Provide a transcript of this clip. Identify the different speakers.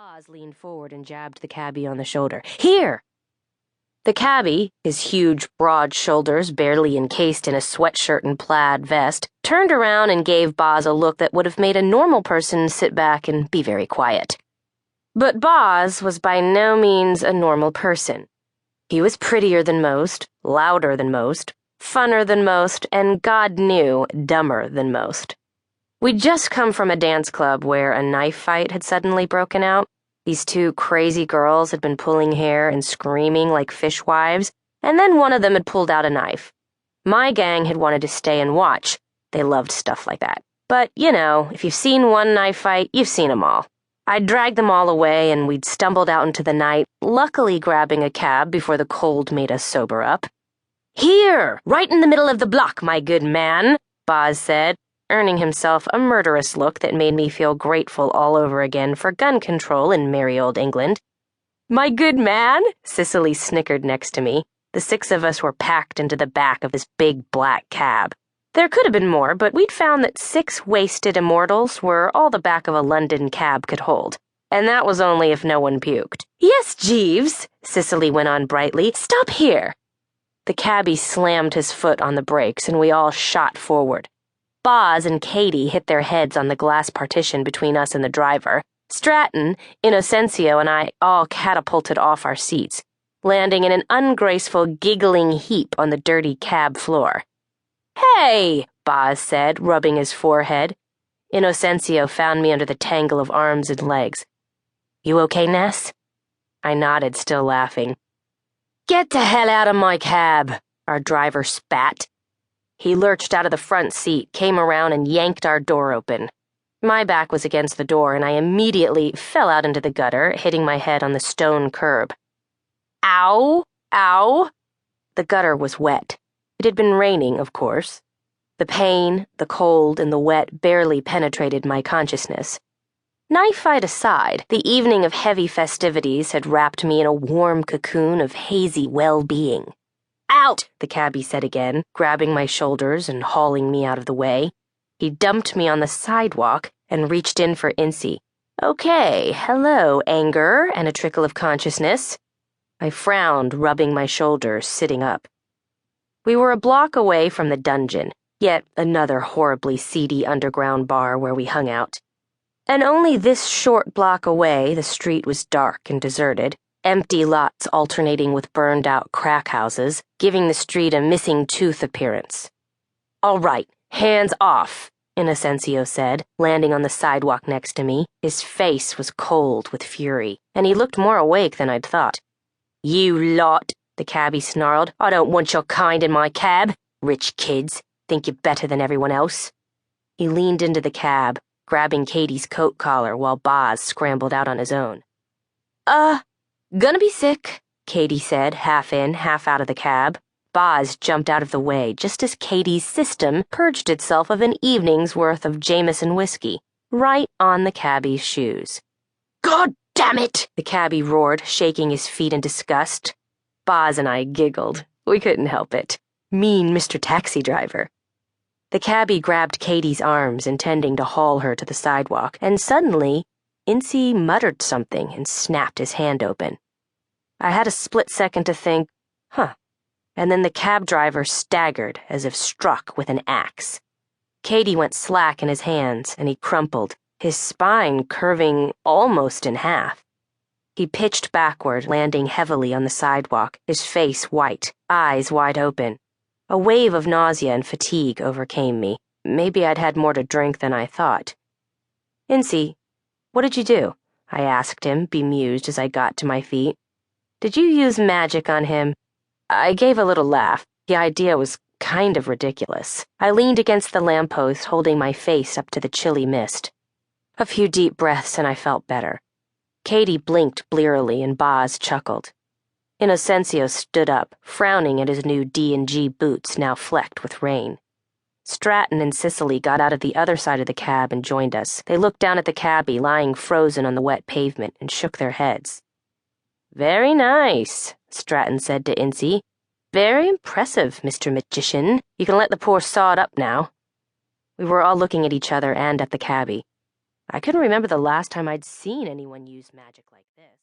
Speaker 1: Boz leaned forward and jabbed the cabbie on the shoulder. Here! The cabbie, his huge, broad shoulders barely encased in a sweatshirt and plaid vest, turned around and gave Boz a look that would have made a normal person sit back and be very quiet. But Boz was by no means a normal person. He was prettier than most, louder than most, funner than most, and God knew, dumber than most. We'd just come from a dance club where a knife fight had suddenly broken out. These two crazy girls had been pulling hair and screaming like fishwives, and then one of them had pulled out a knife. My gang had wanted to stay and watch. They loved stuff like that. But, you know, if you've seen one knife fight, you've seen them all. I'd dragged them all away, and we'd stumbled out into the night, luckily grabbing a cab before the cold made us sober up. "Here, right in the middle of the block, my good man," Boz said, earning himself a murderous look that made me feel grateful all over again for gun control in merry old England. "My good man?" Cicely snickered next to me. The six of us were packed into the back of this big black cab. There could have been more, but we'd found that 6 wasted immortals were all the back of a London cab could hold. And that was only if no one puked. "Yes, Jeeves," Cicely went on brightly. "Stop here." The cabbie slammed his foot on the brakes, and we all shot forward. Boz and Katie hit their heads on the glass partition between us and the driver. Stratton, Inocencio, and I all catapulted off our seats, landing in an ungraceful, giggling heap on the dirty cab floor. "Hey," Boz said, rubbing his forehead. Inocencio found me under the tangle of arms and legs. "You okay, Ness?" I nodded, still laughing. "Get the hell out of my cab," our driver spat. He lurched out of the front seat, came around, and yanked our door open. My back was against the door, and I immediately fell out into the gutter, hitting my head on the stone curb. "Ow! Ow!" The gutter was wet. It had been raining, of course. The pain, the cold, and the wet barely penetrated my consciousness. Knife fight aside, the evening of heavy festivities had wrapped me in a warm cocoon of hazy well-being. "Out!" the cabbie said again, grabbing my shoulders and hauling me out of the way. He dumped me on the sidewalk and reached in for Incy. "Okay, hello, anger and a trickle of consciousness." I frowned, rubbing my shoulders, sitting up. We were a block away from the dungeon, yet another horribly seedy underground bar where we hung out. And only this short block away, the street was dark and deserted. Empty lots alternating with burned-out crack houses, giving the street a missing tooth appearance. "All right, hands off," Inocencio said, landing on the sidewalk next to me. His face was cold with fury, and he looked more awake than I'd thought. "You lot," the cabbie snarled. "I don't want your kind in my cab. Rich kids, think you're better than everyone else." He leaned into the cab, grabbing Katie's coat collar while Boz scrambled out on his own. Gonna be sick," Katie said, half in, half out of the cab. Boz jumped out of the way just as Katie's system purged itself of an evening's worth of Jameson whiskey, right on the cabbie's shoes. "God damn it!" the cabbie roared, shaking his feet in disgust. Boz and I giggled. We couldn't help it. Mean Mr. Taxi Driver. The cabbie grabbed Katie's arms, intending to haul her to the sidewalk, and suddenly Incy muttered something and snapped his hand open. I had a split second to think, and then the cab driver staggered as if struck with an axe. Katie went slack in his hands, and he crumpled, his spine curving almost in half. He pitched backward, landing heavily on the sidewalk, his face white, eyes wide open. A wave of nausea and fatigue overcame me. Maybe I'd had more to drink than I thought. "Incy, what did you do?" I asked him, bemused as I got to my feet. "Did you use magic on him?" I gave a little laugh. The idea was kind of ridiculous. I leaned against the lamppost, holding my face up to the chilly mist. A few deep breaths and I felt better. Katie blinked blearily and Boz chuckled. Inocencio stood up, frowning at his new D&G boots now flecked with rain. Stratton and Cicely got out of the other side of the cab and joined us. They looked down at the cabbie lying frozen on the wet pavement and shook their heads. "Very nice," Stratton said to Incy. "Very impressive, Mr. Magician. You can let the poor sod up now." We were all looking at each other and at the cabbie. I couldn't remember the last time I'd seen anyone use magic like this.